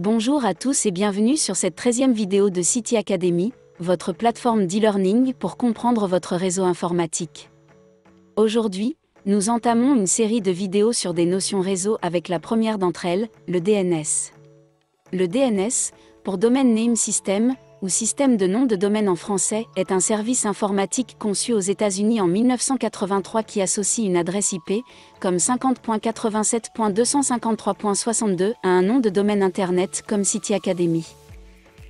Bonjour à tous et bienvenue sur cette 13e vidéo de City Academy, votre plateforme d'e-learning pour comprendre votre réseau informatique. Aujourd'hui, nous entamons une série de vidéos sur des notions réseau avec la première d'entre elles, le DNS. Le DNS, pour Domain Name System, ou système de nom de domaine en français, est un service informatique conçu aux États-Unis en 1983 qui associe une adresse IP, comme 50.87.253.62, à un nom de domaine Internet comme City Academy.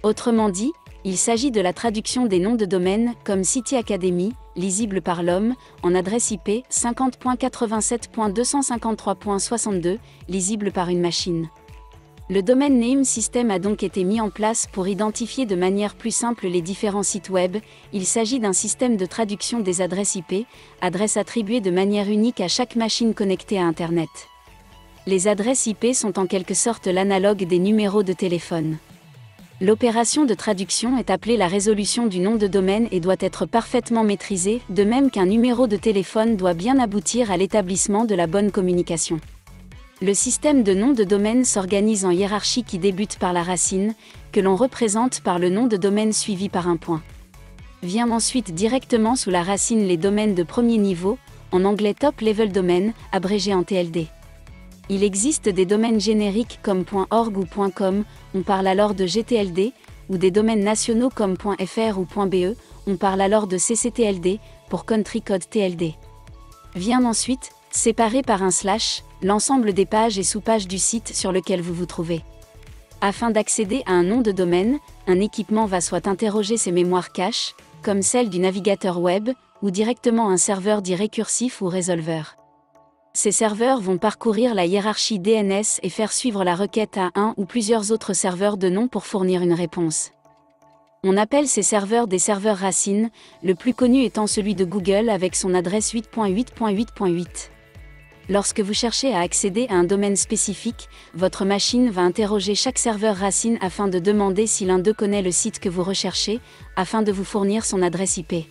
Autrement dit, il s'agit de la traduction des noms de domaine, comme City Academy, lisible par l'homme, en adresse IP 50.87.253.62, lisible par une machine. Le Domain Name System a donc été mis en place pour identifier de manière plus simple les différents sites web. Il s'agit d'un système de traduction des adresses IP, adresses attribuées de manière unique à chaque machine connectée à Internet. Les adresses IP sont en quelque sorte l'analogue des numéros de téléphone. L'opération de traduction est appelée la résolution du nom de domaine et doit être parfaitement maîtrisée, de même qu'un numéro de téléphone doit bien aboutir à l'établissement de la bonne communication. Le système de nom de domaine s'organise en hiérarchie qui débute par la racine, que l'on représente par le nom de domaine suivi par un point. Vient ensuite directement sous la racine les domaines de premier niveau, en anglais Top Level Domain, abrégé en TLD. Il existe des domaines génériques comme .org ou .com, on parle alors de GTLD, ou des domaines nationaux comme .fr ou .be, on parle alors de CCTLD, pour Country Code TLD. Vient ensuite, séparé par un slash, l'ensemble des pages et sous-pages du site sur lequel vous vous trouvez. Afin d'accéder à un nom de domaine, un équipement va soit interroger ses mémoires caches, comme celle du navigateur web, ou directement un serveur dit récursif ou résolveur. Ces serveurs vont parcourir la hiérarchie DNS et faire suivre la requête à un ou plusieurs autres serveurs de nom pour fournir une réponse. On appelle ces serveurs des serveurs racines, le plus connu étant celui de Google avec son adresse 8.8.8.8. Lorsque vous cherchez à accéder à un domaine spécifique, votre machine va interroger chaque serveur racine afin de demander si l'un d'eux connaît le site que vous recherchez, afin de vous fournir son adresse IP.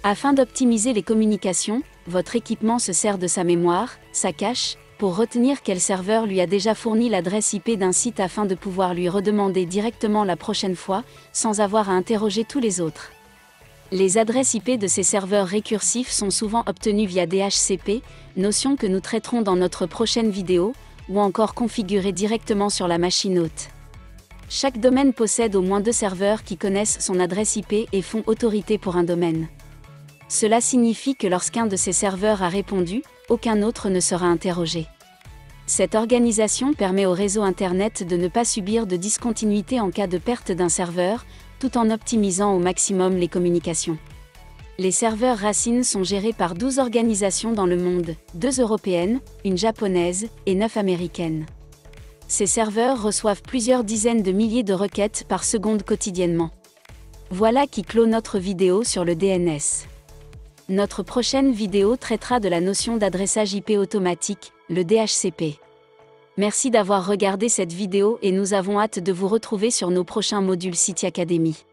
Afin d'optimiser les communications, votre équipement se sert de sa mémoire, sa cache, pour retenir quel serveur lui a déjà fourni l'adresse IP d'un site afin de pouvoir lui redemander directement la prochaine fois, sans avoir à interroger tous les autres. Les adresses IP de ces serveurs récursifs sont souvent obtenues via DHCP, notion que nous traiterons dans notre prochaine vidéo, ou encore configurées directement sur la machine hôte. Chaque domaine possède au moins 2 serveurs qui connaissent son adresse IP et font autorité pour un domaine. Cela signifie que lorsqu'un de ces serveurs a répondu, aucun autre ne sera interrogé. Cette organisation permet au réseau Internet de ne pas subir de discontinuité en cas de perte d'un serveur, tout en optimisant au maximum les communications. Les serveurs racines sont gérés par 12 organisations dans le monde, 2 européennes, une japonaise et 9 américaines. Ces serveurs reçoivent plusieurs dizaines de milliers de requêtes par seconde quotidiennement. Voilà qui clôt notre vidéo sur le DNS. Notre prochaine vidéo traitera de la notion d'adressage IP automatique, le DHCP. Merci d'avoir regardé cette vidéo et nous avons hâte de vous retrouver sur nos prochains modules City Academy.